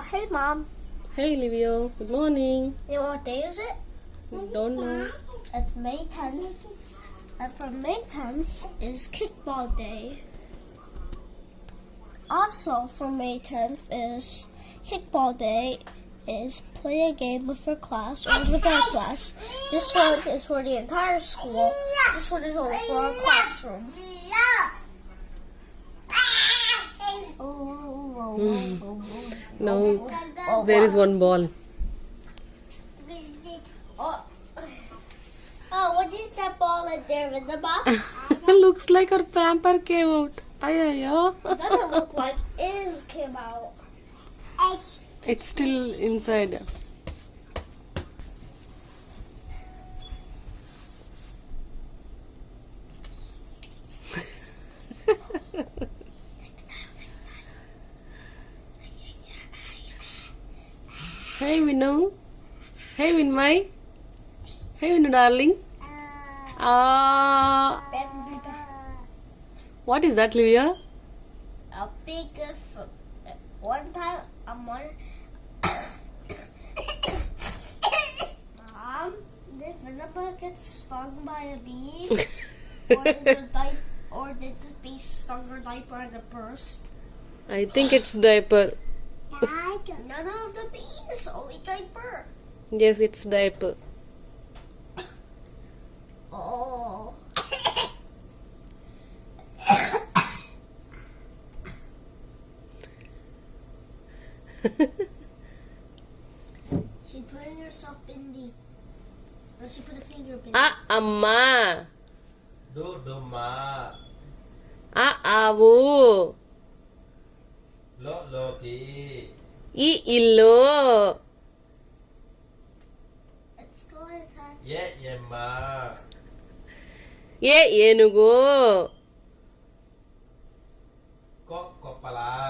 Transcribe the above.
Hey, Mom. Hey, Livio. Good morning. You know what day is it? Don't know. It's May 10th. And for May 10th is Kickball Day. Also, for May 10th is Kickball Day is play a game with your class or with our class. This one is for the entire school. This one is only for our classroom. No, there is one ball. Oh, what is that ball in there in the box? Looks like our pamper came out. Ayayo. It doesn't look like it came out. It's still inside. Hey, Vinu. Hey, Vinmai. Hey, Vinu, darling. What is that, Livia? A big one time Mom, did Vanilla get stung by a bee? or did the bee stung her diaper and it burst? I think it's diaper. None of the bees, only diaper. Yes, it's diaper. Oh. She putting herself in the. Or she put a finger in. Amma. Duduma. Avu. Loki. Illo. Let's go attack. Yemma. Yenugo. Kopala.